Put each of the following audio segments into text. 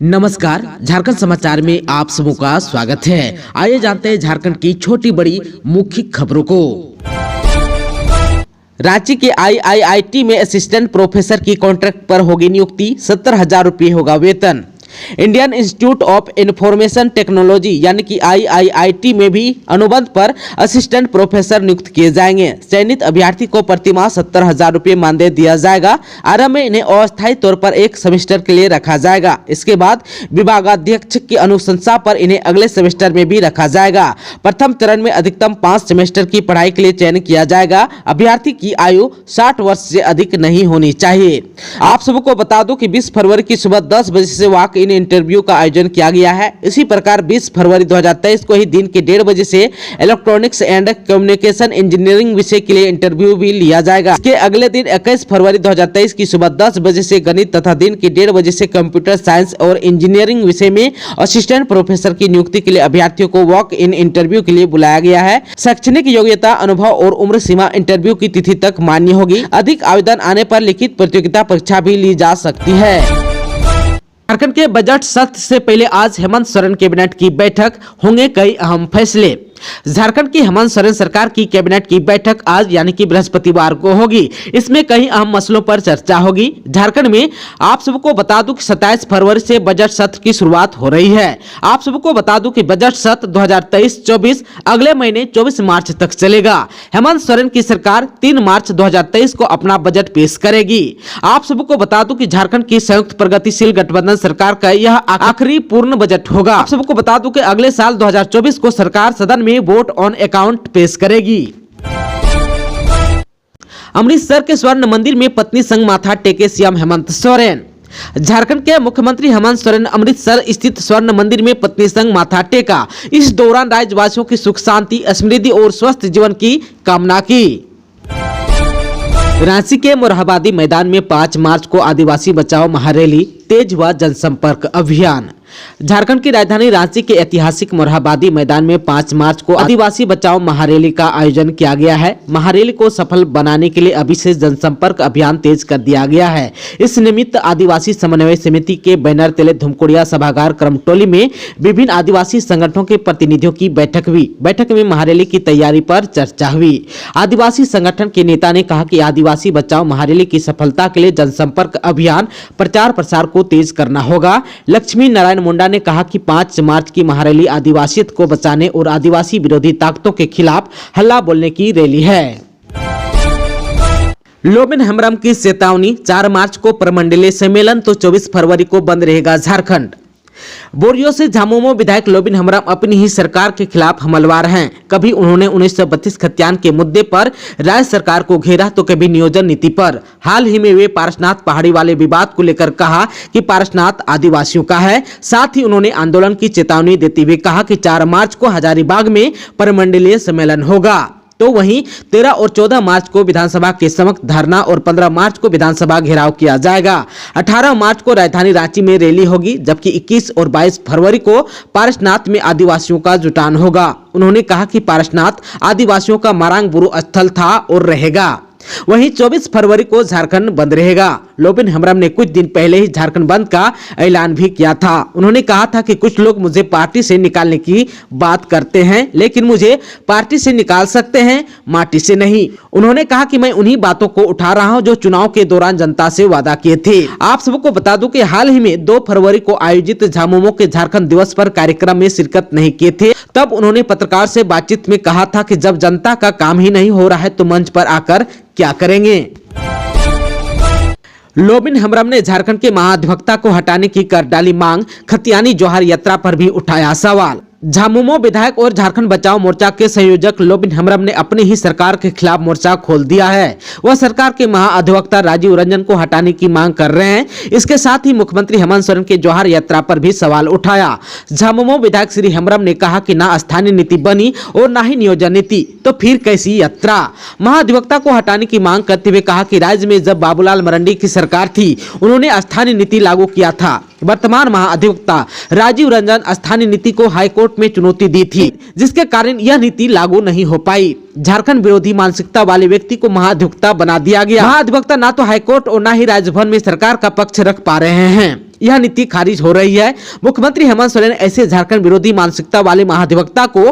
नमस्कार, झारखंड समाचार में आप सबों का स्वागत है। आइए जानते हैं झारखंड की छोटी बड़ी मुख्य खबरों को। रांची के IIIT में असिस्टेंट प्रोफेसर की कॉन्ट्रैक्ट पर होगी नियुक्ति, 70,000 रुपये होगा वेतन। Indian institute of information technology यानी कि IIIT में भी अनुबंध पर असिस्टेंट प्रोफेसर नियुक्त किए जाएंगे। चयनित अभ्यर्थी को प्रतिमाह 70,000 रुपये मानदेय दिया जाएगा। आरंभ में इन्हें अस्थायी तौर पर एक सेमेस्टर के लिए रखा जाएगा। इसके बाद विभागाध्यक्ष की अनुशंसा पर इन्हें अगले सेमेस्टर में भी रखा जाएगा। प्रथम चरण में अधिकतम 5 सेमेस्टर की पढ़ाई के लिए चयन किया जाएगा। अभ्यर्थी की आयु 60 वर्ष से अधिक नहीं होनी चाहिए। आप सबको बता दूं कि 20 फरवरी की सुबह 10 बजे से वॉक इन इंटरव्यू का आयोजन किया गया है। इसी प्रकार 20 फरवरी 2023 को ही दिन के 1:30 बजे से इलेक्ट्रॉनिक्स एंड कम्युनिकेशन इंजीनियरिंग विषय के लिए इंटरव्यू भी लिया जाएगा। इसके अगले दिन 21 फरवरी 2023 की सुबह 10 बजे से गणित तथा दिन के 1:30 बजे से कंप्यूटर साइंस और इंजीनियरिंग विषय में असिस्टेंट प्रोफेसर की नियुक्ति के लिए अभ्यर्थियों को वॉक इन इंटरव्यू के लिए बुलाया गया है। शैक्षणिक योग्यता, अनुभव और उम्र सीमा इंटरव्यू की तिथि तक मान्य होगी। अधिक आवेदन आने पर लिखित प्रतियोगिता परीक्षा भी ली जा सकती है। झारखंड के बजट सत्र से पहले आज हेमंत सोरेन कैबिनेट की बैठक, होंगे कई अहम फैसले। झारखंड की हेमंत सोरेन सरकार की कैबिनेट की बैठक आज यानी कि बृहस्पतिवार को होगी। इसमें कई अहम मसलों पर चर्चा होगी। झारखंड में आप सबको बता दूं कि 27 फरवरी से बजट सत्र की शुरुआत हो रही है। आप सबको बता दूं कि बजट सत्र 2023-24 अगले महीने 24 मार्च तक चलेगा। हेमंत सोरेन की सरकार 3 मार्च 2023 को अपना बजट पेश करेगी। आप सबको बता दूं कि झारखंड की संयुक्त प्रगतिशील गठबंधन सरकार का यह आखिरी पूर्ण बजट होगा। आप सबको बता दूं कि अगले साल 2024 को सरकार सदन में वोट ऑन अकाउंट पेश करेगी। अमृतसर के स्वर्ण मंदिर में पत्नी संग माथा टेके सीएम हेमंत सोरेन। झारखंड के मुख्यमंत्री हेमंत सोरेन अमृतसर स्थित स्वर्ण मंदिर में पत्नी संग माथा टेका। इस दौरान राज्यवासियों की सुख शांति, समृद्धि और स्वस्थ जीवन की कामना की। रांची के मोरहाबादी मैदान में 5 मार्च को आदिवासी बचाओ महारैली, तेज हुआ जनसंपर्क अभियान। झारखंड की राजधानी रांची के ऐतिहासिक मोरहाबादी मैदान में 5 मार्च को आदिवासी बचाओ महारैली का आयोजन किया गया है। महारैली को सफल बनाने के लिए अभी से जनसंपर्क अभियान तेज कर दिया गया है। इस निमित्त आदिवासी समन्वय समिति के बैनर तले धुमकुड़िया सभागार करमटोली में विभिन्न आदिवासी संगठनों के प्रतिनिधियों की बैठक हुई। बैठक में महारैली की तैयारी पर चर्चा हुई। आदिवासी संगठन के नेता ने कहा कि आदिवासी बचाओ महारैली की सफलता के लिए जनसंपर्क अभियान प्रचार प्रसार को तेज करना होगा। लक्ष्मी नारायण मुंडा ने कहा कि 5 मार्च की महारैली आदिवासियत को बचाने और आदिवासी विरोधी ताकतों के खिलाफ हल्ला बोलने की रैली है। लोबिन हेम्ब्रम की चेतावनी, 4 मार्च को प्रमंडलीय सम्मेलन तो 24 फरवरी को बंद रहेगा झारखंड। बोरियो से झामुमो विधायक लोबिन हेम्ब्रम अपनी ही सरकार के खिलाफ हमलवार हैं। कभी उन्होंने 1932 खतियान के मुद्दे पर राज्य सरकार को घेरा तो कभी नियोजन नीति पर। हाल ही में वे पारसनाथ पहाड़ी वाले विवाद को लेकर कहा कि पारसनाथ आदिवासियों का है। साथ ही उन्होंने आंदोलन की चेतावनी देते हुए कहा कि 4 मार्च को हजारीबाग में प्रमंडलीय सम्मेलन होगा। तो वहीं 13 और 14 मार्च को विधानसभा के समक्ष धरना और 15 मार्च को विधानसभा घेराव किया जाएगा। 18 मार्च को राजधानी रांची में रैली होगी, जबकि 21 और 22 फरवरी को पारसनाथ में आदिवासियों का जुटान होगा। उन्होंने कहा कि पारसनाथ आदिवासियों का मारांग बुरु स्थल था और रहेगा। वहीं 24 फरवरी को झारखंड बंद रहेगा। लोबिन हेम्ब्रम ने कुछ दिन पहले ही झारखंड बंद का ऐलान भी किया था। उन्होंने कहा था कि कुछ लोग मुझे पार्टी से निकालने की बात करते हैं, लेकिन मुझे पार्टी से निकाल सकते हैं, माटी से नहीं। उन्होंने कहा कि मैं उन्हीं बातों को उठा रहा हूं जो चुनाव के दौरान जनता से वादा किए थे। आप सबको बता दूं कि हाल ही में 2 फरवरी को आयोजित झामुमो के झारखंड दिवस पर कार्यक्रम में शिरकत नहीं किए थे। तब उन्होंने पत्रकार से बातचीत में कहा था कि जब जनता का काम ही नहीं हो रहा है तो मंच पर आकर क्या करेंगे। लोबिन हेम्ब्रम ने झारखंड के महाधिवक्ता को हटाने की कर डाली मांग। खतियानी जोहार यात्रा पर भी उठाया सवाल। झामुमो विधायक और झारखंड बचाओ मोर्चा के संयोजक लोबिन हेम्ब्रम ने अपनी ही सरकार के खिलाफ मोर्चा खोल दिया है। वह सरकार के महाअधिवक्ता राजीव रंजन को हटाने की मांग कर रहे हैं। इसके साथ ही मुख्यमंत्री हेमंत सोरेन के जोहार यात्रा पर भी सवाल उठाया। झामुमो विधायक श्री हेम्ब्रम ने कहा कि ना स्थानीय नीति बनी और ना ही नियोजन नीति, तो फिर कैसी यात्रा। महाधिवक्ता को हटाने की मांग करते हुए कहा कि राज्य में जब बाबूलाल मरांडी की सरकार थी उन्होंने स्थानीय नीति लागू किया था। वर्तमान महाअधिवक्ता राजीव रंजन स्थानीय नीति को हाईकोर्ट में चुनौती दी थी, जिसके कारण यह नीति लागू नहीं हो पाई। झारखंड विरोधी मानसिकता वाले व्यक्ति को महाधिवक्ता बना दिया गया। महाधिवक्ता ना तो हाईकोर्ट और ना ही राजभवन में सरकार का पक्ष रख पा रहे हैं। यह नीति खारिज हो रही है। मुख्यमंत्री हेमंत सोरेन ऐसे झारखंड विरोधी मानसिकता वाले महाधिवक्ता को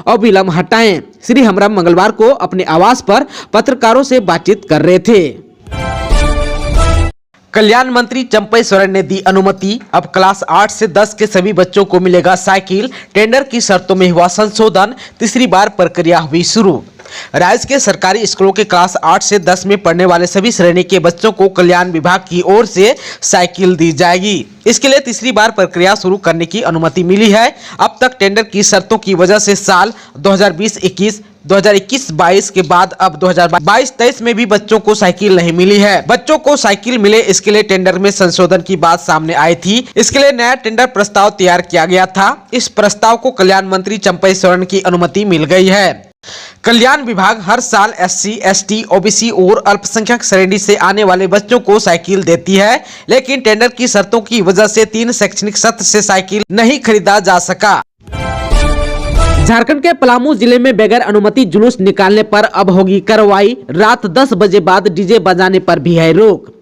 अविलंब हटाएं। श्री हेम्ब्रम मंगलवार को अपने आवास पर पत्रकारों से बातचीत कर रहे थे। कल्याण मंत्री चंपई सोरेन ने दी अनुमति। अब क्लास 8 से 10 के सभी बच्चों को मिलेगा साइकिल। टेंडर की शर्तों में हुआ संशोधन। तीसरी बार प्रक्रिया हुई शुरू। राज्य के सरकारी स्कूलों के क्लास 8 से 10 में पढ़ने वाले सभी श्रेणी के बच्चों को कल्याण विभाग की ओर से साइकिल दी जाएगी। इसके लिए तीसरी बार प्रक्रिया शुरू करने की अनुमति मिली है। अब तक टेंडर की शर्तों की वजह से साल 2020-21, 2021-22 के बाद अब 2022-23 में भी बच्चों को साइकिल नहीं मिली है। बच्चों को साइकिल मिले, इसके लिए टेंडर में संशोधन की बात सामने आई थी। इसके लिए नया टेंडर प्रस्ताव तैयार किया गया था। इस प्रस्ताव को कल्याण मंत्री चंपई सोरेन की अनुमति मिल गई है। कल्याण विभाग हर साल SC, ST, OBC और अल्पसंख्यक श्रेणी से आने वाले बच्चों को साइकिल देती है, लेकिन टेंडर की शर्तों की वजह से 3 शैक्षणिक सत्र से साइकिल नहीं खरीदा जा सका। झारखंड के पलामू जिले में बगैर अनुमति जुलूस निकालने पर अब होगी कार्रवाई। रात 10 बजे बाद डीजे बजाने पर भी है रोक।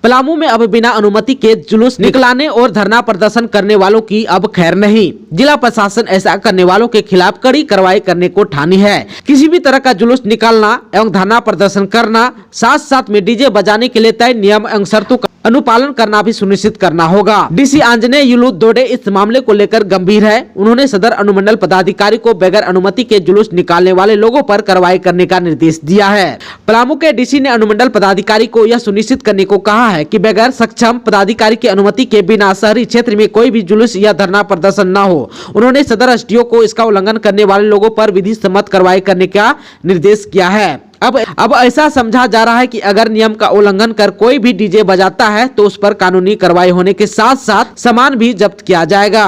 पलामू में अब बिना अनुमति के जुलूस निकलाने और धरना प्रदर्शन करने वालों की अब खैर नहीं। जिला प्रशासन ऐसा करने वालों के खिलाफ कड़ी कार्रवाई करने को ठानी है। किसी भी तरह का जुलूस निकालना एवं धरना प्रदर्शन करना, साथ साथ में डीजे बजाने के लिए तय नियम एवं शर्तों का अनुपालन करना भी सुनिश्चित करना होगा। डीसी आंजनेय युलू दोडे इस मामले को लेकर गंभीर है। उन्होंने सदर अनुमंडल पदाधिकारी को बगैर अनुमति के जुलूस निकालने वाले लोगों पर कार्रवाई करने का निर्देश दिया है। पलामू के डीसी ने अनुमंडल पदाधिकारी को यह सुनिश्चित करने को कहा है कि बगैर सक्षम पदाधिकारी की अनुमति के बिना शहरी क्षेत्र में कोई भी जुलूस या धरना प्रदर्शन न हो। उन्होंने सदर SDO को इसका उल्लंघन करने वाले लोगों पर विधि सम्मत कार्रवाई करने का निर्देश किया है। अब ऐसा समझा जा रहा है कि अगर नियम का उल्लंघन कर कोई भी डीजे बजाता है तो उस पर कानूनी कार्रवाई होने के साथ साथ सामान भी जब्त किया जाएगा।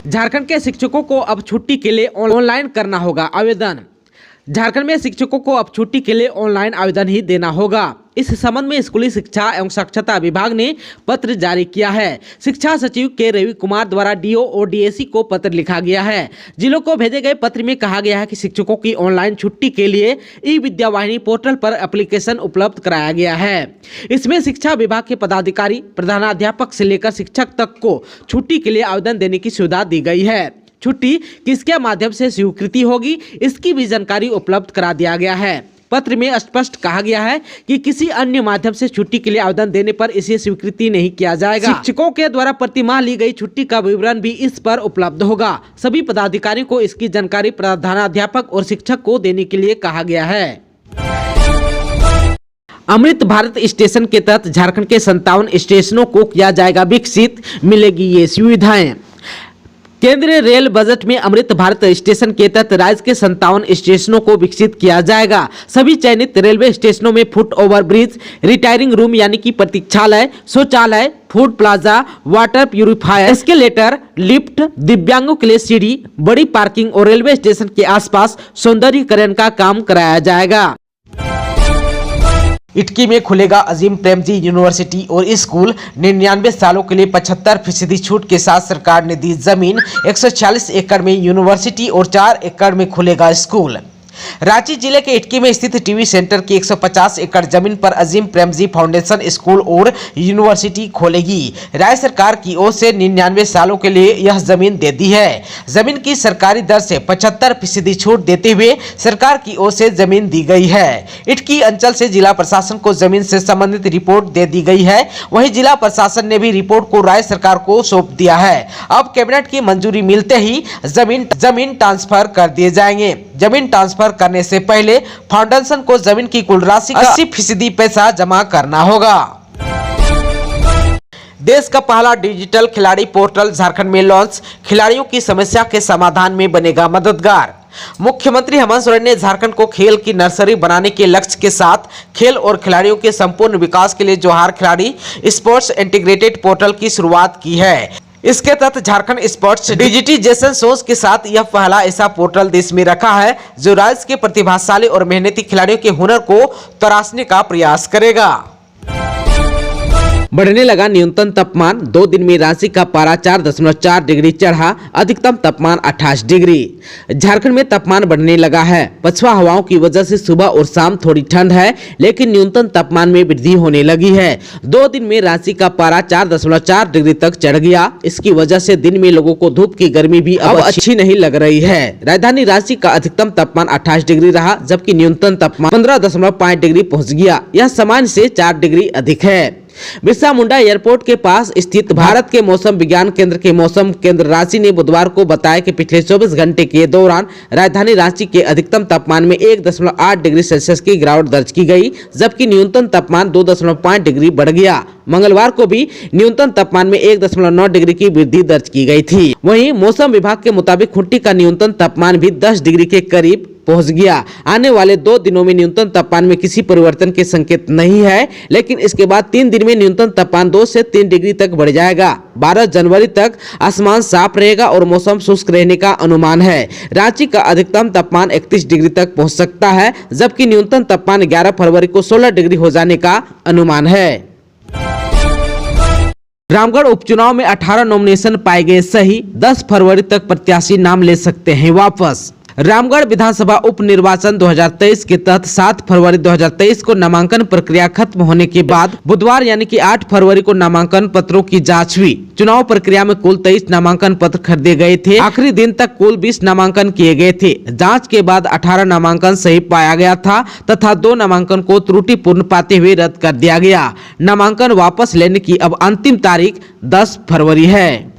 झारखंड के शिक्षकों को अब छुट्टी के लिए ऑनलाइन करना होगा आवेदन। झारखंड में शिक्षकों को अब छुट्टी के लिए ऑनलाइन आवेदन ही देना होगा। इस संबंध में स्कूली शिक्षा एवं साक्षरता विभाग ने पत्र जारी किया है। शिक्षा सचिव के रवि कुमार द्वारा DO और DAC को पत्र लिखा गया है। जिलों को भेजे गए पत्र में कहा गया है कि शिक्षकों की ऑनलाइन छुट्टी के लिए ई-विद्यावाहिनी पोर्टल पर एप्लीकेशन उपलब्ध कराया गया है। इसमें शिक्षा विभाग के पदाधिकारी, प्रधानाध्यापक से लेकर शिक्षक तक को छुट्टी के लिए आवेदन देने की सुविधा दी गई है। छुट्टी किसके माध्यम से स्वीकृति होगी, इसकी भी जानकारी उपलब्ध करा दिया गया है। पत्र में स्पष्ट कहा गया है कि किसी अन्य माध्यम से छुट्टी के लिए आवेदन देने पर इसे स्वीकृति नहीं किया जाएगा। शिक्षकों के द्वारा प्रतिमाह ली गई छुट्टी का विवरण भी इस पर उपलब्ध होगा। सभी पदाधिकारियों को इसकी जानकारी प्रधानाध्यापक और शिक्षक को देने के लिए कहा गया है। अमृत भारत स्टेशन के तहत झारखंड के 57 स्टेशनों को किया जाएगा विकसित, मिलेगी ये सुविधाएं। केंद्रीय रेल बजट में अमृत भारत स्टेशन के तहत राज्य के 57 स्टेशनों को विकसित किया जाएगा। सभी चयनित रेलवे स्टेशनों में foot over bridge, retiring room यानी कि प्रतीक्षालय, शौचालय, food plaza, water purifier, escalator, lift, दिव्यांगों के लिए सीढ़ी, बड़ी पार्किंग और रेलवे स्टेशन के आसपास सौंदर्यीकरण का काम कराया जाएगा। इटकी में खुलेगा अजीम प्रेमजी यूनिवर्सिटी और स्कूल। 99 सालों के लिए 75% छूट के साथ सरकार ने दी जमीन। 146 एकड़ में यूनिवर्सिटी और 4 एकड़ में खुलेगा स्कूल। रांची जिले के इटकी में स्थित टीवी सेंटर की 150 एकड़ जमीन पर अजीम प्रेमजी फाउंडेशन स्कूल और यूनिवर्सिटी खोलेगी। राज्य सरकार की ओर से 99 सालों के लिए यह जमीन दे दी है। जमीन की सरकारी दर से 75% छूट देते हुए सरकार की ओर से जमीन दी गई है। इटकी अंचल से जिला प्रशासन को जमीन से संबंधित रिपोर्ट दे दी गई है। वहीं जिला प्रशासन ने भी रिपोर्ट को राज्य सरकार को सौंप दिया है। अब कैबिनेट की मंजूरी मिलते ही जमीन ट्रांसफर कर दिए जाएंगे। जमीन ट्रांसफर करने से पहले फाउंडेशन को जमीन की कुल राशि का 80% पैसा जमा करना होगा। देश का पहला डिजिटल खिलाड़ी पोर्टल झारखंड में लॉन्च। खिलाड़ियों की समस्या के समाधान में बनेगा मददगार। मुख्यमंत्री हेमंत सोरेन ने झारखंड को खेल की नर्सरी बनाने के लक्ष्य के साथ खेल और खिलाड़ियों के संपूर्ण विकास के लिए जोहार खिलाड़ी स्पोर्ट्स इंटीग्रेटेड पोर्टल की शुरुआत की है। इसके तहत झारखंड स्पोर्ट्स डिजिटाइजेशन सोच के साथ यह पहला ऐसा पोर्टल देश में रखा है जो राज्य के प्रतिभाशाली और मेहनती खिलाड़ियों के हुनर को तराशने का प्रयास करेगा। बढ़ने लगा न्यूनतम तापमान। 2 दिन में रांची का पारा 4.4 डिग्री चढ़ा, अधिकतम तापमान 28 डिग्री। झारखंड में तापमान बढ़ने लगा है। पछुआ हवाओं की वजह से सुबह और शाम थोड़ी ठंड है, लेकिन न्यूनतम तापमान में वृद्धि होने लगी है। 2 दिन में रांची का पारा 4.4 डिग्री तक चढ़ गया। इसकी वजह से दिन में लोगों को धूप की गर्मी भी अब अच्छी नहीं लग रही है। राजधानी रांची का अधिकतम तापमान 28 डिग्री रहा, जबकि न्यूनतम तापमान 15.5 डिग्री पहुंच गया। यह सामान्य से 4 डिग्री अधिक है। बिरसा मुंडा एयरपोर्ट के पास स्थित भारत के मौसम विज्ञान केंद्र के मौसम केंद्र रांची ने बुधवार को बताया कि पिछले 24 घंटे के दौरान राजधानी रांची के अधिकतम तापमान में 1.8 डिग्री सेल्सियस की गिरावट दर्ज की गई, जबकि न्यूनतम तापमान 2.5 डिग्री बढ़ गया। मंगलवार को भी न्यूनतम तापमान में 1.9 डिग्री की वृद्धि दर्ज की गई थी। वहीं मौसम विभाग के मुताबिक खूंटी का न्यूनतम तापमान भी 10 डिग्री के करीब पहुंच गया। आने वाले 2 दिनों में न्यूनतम तापमान में किसी परिवर्तन के संकेत नहीं है, लेकिन इसके बाद 3 दिन में न्यूनतम तापमान 2 से 3 डिग्री तक बढ़ जाएगा। 12 जनवरी तक आसमान साफ रहेगा और मौसम शुष्क रहने का अनुमान है। रांची का अधिकतम तापमान 31 डिग्री तक पहुंच सकता है, जबकि न्यूनतम तापमान 11 फरवरी को 16 डिग्री हो जाने का अनुमान है। रामगढ़ उपचुनाव में 18 नॉमिनेशन पाए गए सही, 10 फरवरी तक प्रत्याशी नाम ले सकते हैं वापस। रामगढ़ विधानसभा उप निर्वाचन 2023 के तहत 7 फरवरी 2023 को नामांकन प्रक्रिया खत्म होने के बाद बुधवार यानी कि 8 फरवरी को नामांकन पत्रों की जांच हुई। चुनाव प्रक्रिया में कुल 23 नामांकन पत्र खरीदे गए थे। आखिरी दिन तक कुल 20 नामांकन किए गए थे। जांच के बाद 18 नामांकन सही पाया गया था तथा 2 नामांकन को त्रुटिपूर्ण पाते हुए रद्द कर दिया गया। नामांकन वापस लेने की अब अंतिम तारीख 10 फरवरी है।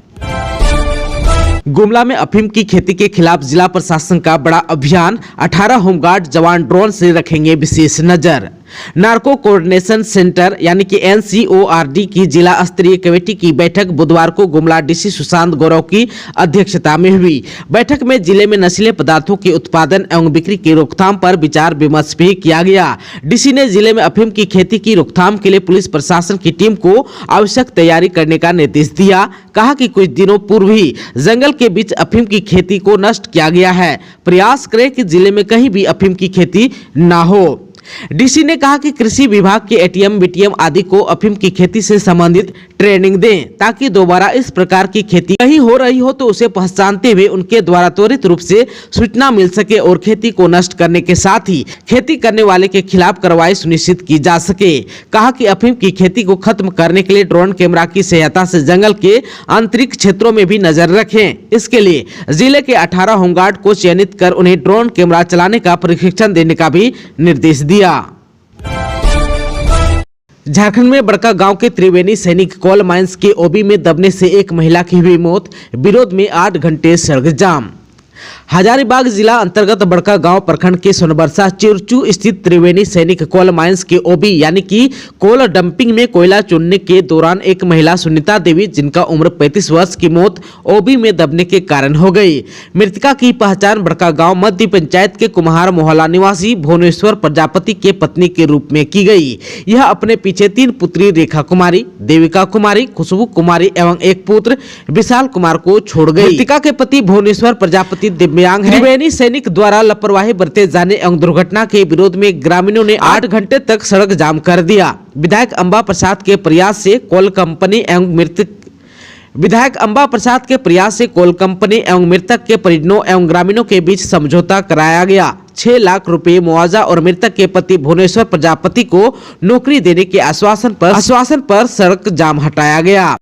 गुमला में अफीम की खेती के खिलाफ जिला प्रशासन का बड़ा अभियान। 18 होमगार्ड जवान ड्रोन से रखेंगे विशेष नजर। नार्को कोऑर्डिनेशन सेंटर यानी कि NCORD की जिला स्तरीय कमेटी की बैठक बुधवार को गुमला डीसी सुशांत गौरव की अध्यक्षता में हुई। बैठक में जिले में नशीले पदार्थों के उत्पादन एवं बिक्री की रोकथाम पर विचार विमर्श भी किया गया। डीसी ने जिले में अफीम की खेती की रोकथाम के लिए पुलिस प्रशासन की टीम को आवश्यक तैयारी करने का निर्देश दिया। कहा कि कुछ दिनों पूर्व ही जंगल के बीच अफीम की खेती को नष्ट किया गया है। प्रयास करें कि जिले में कहीं भी अफीम की खेती न हो। डीसी ने कहा कि कृषि विभाग के एटीएम बीटीएम आदि को अफीम की खेती से संबंधित ट्रेनिंग दें, ताकि दोबारा इस प्रकार की खेती कहीं हो रही हो तो उसे पहचानते हुए उनके द्वारा त्वरित रूप से सूचना मिल सके और खेती को नष्ट करने के साथ ही खेती करने वाले के खिलाफ कार्रवाई सुनिश्चित की जा सके। कहा कि अफीम की खेती को खत्म करने के लिए ड्रोन कैमरा की सहायता से जंगल के आंतरिक क्षेत्रों में भी नजर रखें। इसके लिए जिले के 18 होमगार्ड को चयनित कर उन्हें ड्रोन कैमरा चलाने का प्रशिक्षण देने का भी निर्देश दिया। झारखंड में बड़का गांव के त्रिवेणी सैनिक कोल माइंस के ओबी में दबने से एक महिला की हुई मौत। विरोध में 8 घंटे सड़क जाम। हजारीबाग जिला अंतर्गत बड़का गांव प्रखंड के सोनबरसा चिरचू स्थित त्रिवेणी सैनिक कोल माइंस के ओबी यानी कि कोल डंपिंग में कोयला चुनने के दौरान एक महिला सुनीता देवी जिनका उम्र 35 वर्ष की मौत ओबी में दबने के कारण हो गई। मृतका की पहचान बड़का गांव मध्य पंचायत के कुम्हार मोहल्ला निवासी भुवनेश्वर प्रजापति के पत्नी के रूप में की गई। यह अपने पीछे 3 पुत्री रेखा कुमारी, देविका कुमारी, खुशबू कुमारी एवं एक पुत्र विशाल कुमार को छोड़ गई। मृतका के पति भुवनेश्वर प्रजापति दिव्यांग है। त्रिवेणी सैनिक द्वारा लापरवाही बरते जाने एवं दुर्घटना के विरोध में ग्रामीणों ने 8 घंटे तक सड़क जाम कर दिया। विधायक अंबा प्रसाद के प्रयास से कोल कंपनी एवं मृतक के परिजनों एवं ग्रामीणों के बीच समझौता कराया गया। 6 लाख रुपए मुआवजा और मृतक के पति भुवनेश्वर प्रजापति को नौकरी देने के आश्वासन पर सड़क जाम हटाया गया।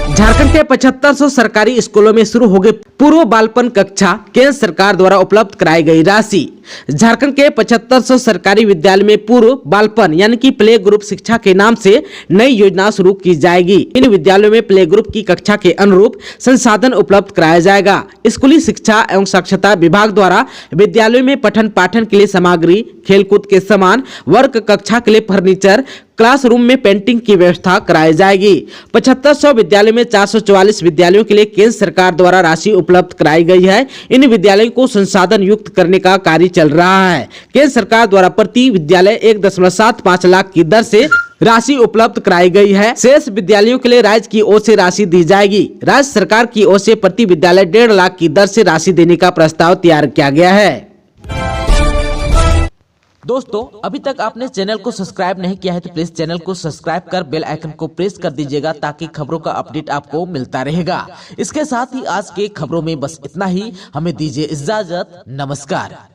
झारखंड के 7500 सरकारी स्कूलों में शुरू हो गए पूर्व बालपन कक्षा। केंद्र सरकार द्वारा उपलब्ध कराई गई राशि। झारखंड के 7500 सरकारी विद्यालय में पूर्व बालपन यानी कि प्ले ग्रुप शिक्षा के नाम से नई योजना शुरू की जाएगी। इन विद्यालयों में प्ले ग्रुप की कक्षा के अनुरूप संसाधन उपलब्ध कराया जाएगा। स्कूली शिक्षा एवं साक्षरता विभाग द्वारा विद्यालयों में पठन पाठन के लिए सामग्री, खेलकूद के सामान, वर्ग कक्षा के लिए फर्नीचर, क्लासरूम में पेंटिंग की व्यवस्था कराई जाएगी। 7500 विद्यालयों में 444 विद्यालयों के लिए केंद्र सरकार द्वारा राशि उपलब्ध कराई गई है। इन विद्यालयों को संसाधन युक्त करने का कार्य चल रहा है। केंद्र सरकार द्वारा प्रति विद्यालय 1.75 लाख की दर से राशि उपलब्ध कराई गई है। शेष विद्यालयों के लिए राज्य की ओर से राशि दी जाएगी। राज्य सरकार की ओर से प्रति विद्यालय 1.5 लाख की दर से राशि देने का प्रस्ताव तैयार किया गया है। दोस्तों अभी तक आपने चैनल को सब्सक्राइब नहीं किया है तो प्लीज चैनल को सब्सक्राइब कर बेल आइकन को प्रेस कर दीजिएगा ताकि खबरों का अपडेट आपको मिलता रहेगा। इसके साथ ही आज के खबरों में बस इतना ही। हमें दीजिए इजाजत। नमस्कार।